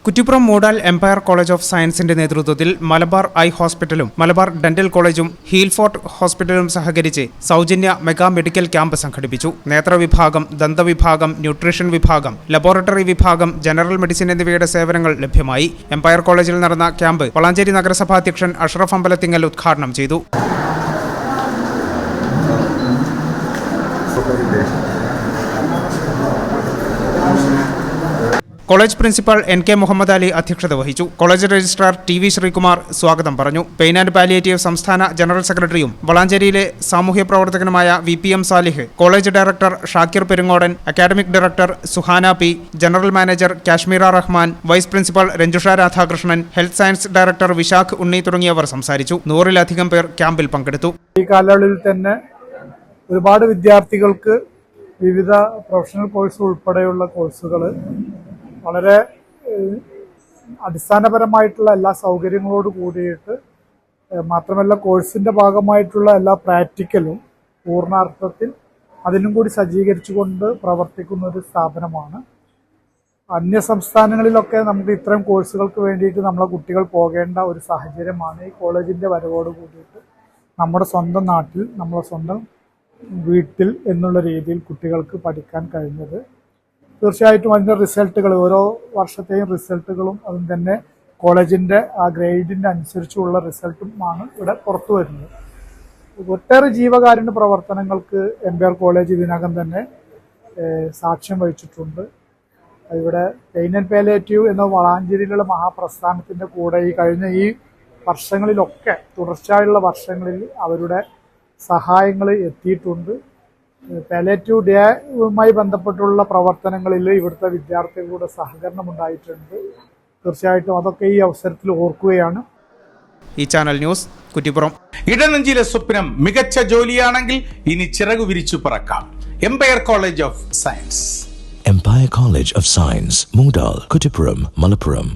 Kuttippuram Moodal empire college of സയൻസിന്റെ നേതൃത്വത്തിൽ Malabar I ഹോസ്പിറ്റലും മലബാർ ഡെന്റൽ കോളേജും ഹീൽഫോർട്ട് ഹോസ്പിറ്റലും സഹകരിച്ച് സൗജന്യ മെഗാ മെഡിക്കൽ ക്യാമ്പ് സംഘടിപ്പിച്ചു. നേത്രവിഭാഗം, ദന്തവിഭാഗം, ന്യൂട്രീഷൻ വിഭാഗം, ലബോറട്ടറി വിഭാഗം, ജനറൽ മെഡിസിൻ എന്നിവയുടെ സേവനങ്ങൾ ലഭ്യമായി. എംപയർ കോളേജിൽ നടന്ന ക്യാമ്പ് വളാഞ്ചേരി നഗരസഭാ അധ്യക്ഷൻ അഷ്റഫ് അമ്പലത്തിങ്ങൽ ഉദ്ഘാടനം ചെയ്തു. College principal NK Muhammad Ali അധ്യക്ഷത വഹിച്ചു. കോളേജ് രജിസ്ട്രാർ TV ശ്രീകുമാർ സ്വാഗതം പറഞ്ഞു. പെയിൻ ആൻഡ് പാലിയേറ്റീവ് സംസ്ഥാന ജനറൽ സെക്രട്ടറിയും വളാഞ്ചേരിയിലെ സാമൂഹ്യ പ്രവർത്തകനുമായ VPM Salih, college director Shakir Perungodan, academic director Suhana P, general manager Kashmira Rahman, vice principal Ranjusha Radhakrishnan, health science director Vishakh Unni തുടങ്ങിയവർ സംസാരിച്ചു. 100-ലധികം പേർ ക്യാമ്പിൽ പങ്കെടുത്തു. ഈ കാലയളവിൽ തന്നെ ഒരുപാട് വിദ്യാർത്ഥികൾക്ക് വിവിധ പ്രൊഫഷണൽ കോഴ്സ് ഉൾപ്പെടെയുള്ള കോഴ്സുകൾ വളരെ അടിസ്ഥാനപരമായിട്ടുള്ള എല്ലാ സൗകര്യങ്ങളോട് കൂടിയിട്ട്, മാത്രമല്ല കോഴ്സിൻ്റെ ഭാഗമായിട്ടുള്ള എല്ലാ പ്രാക്ടിക്കലും പൂർണ്ണാർത്ഥത്തിൽ അതിനും കൂടി സജ്ജീകരിച്ചുകൊണ്ട് പ്രവർത്തിക്കുന്ന ഒരു സ്ഥാപനമാണ്. അന്യ സംസ്ഥാനങ്ങളിലൊക്കെ നമുക്ക് ഇത്തരം കോഴ്സുകൾക്ക് വേണ്ടിയിട്ട് നമ്മളെ കുട്ടികൾ പോകേണ്ട ഒരു സാഹചര്യമാണ്. ഈ കോളേജിൻ്റെ വരവോട് കൂടിയിട്ട് നമ്മുടെ സ്വന്തം നാട്ടിൽ, നമ്മുടെ സ്വന്തം വീട്ടിൽ എന്നുള്ള രീതിയിൽ കുട്ടികൾക്ക് പഠിക്കാൻ കഴിഞ്ഞത് തീർച്ചയായിട്ടും അതിൻ്റെ റിസൾട്ടുകൾ, ഓരോ വർഷത്തെയും റിസൾട്ടുകളും അതും തന്നെ കോളേജിൻ്റെ ആ ഗ്രേഡിൻ്റെ അനുസരിച്ചുള്ള റിസൾട്ടുമാണ് ഇവിടെ പുറത്തു വരുന്നത്. ഒട്ടേറെ ജീവകാരുണ്യ പ്രവർത്തനങ്ങൾക്ക് എംപയർ കോളേജ് ഇതിനകം തന്നെ സാക്ഷ്യം വഹിച്ചിട്ടുണ്ട്. ഇവിടെ പെയിൻ ആൻഡ് പാലിയേറ്റീവ് എന്ന വളാഞ്ചേരിയിലുള്ള മഹാപ്രസ്ഥാനത്തിൻ്റെ കൂടെ കഴിഞ്ഞ ഈ വർഷങ്ങളിലൊക്കെ തുടർച്ചയായുള്ള വർഷങ്ങളിൽ അവരുടെ സഹായങ്ങൾ എത്തിയിട്ടുണ്ട്. പാലിയേറ്റീവ് ഡേയുമായി ബന്ധപ്പെട്ടുള്ള പ്രവർത്തനങ്ങളിൽ ഇവിടുത്തെ വിദ്യാർത്ഥികളുടെ സഹകരണം ഉണ്ടായിട്ടുണ്ട്. തീർച്ചയായിട്ടും അതൊക്കെ ഈ അവസരത്തിൽ ഓർക്കുകയാണ്. ഈ ചാനൽ ന്യൂസ് കുറ്റിപ്പുറം. ഇടനെഞ്ചിലെ സ്വപ്നം മികച്ച ജോലിയാണെങ്കിൽ ഇനി ചിറകു വിരിച്ചു പറക്കാം. Empire college of Science. Empire College of Science, Moodal, Kuttipuram, Malappuram.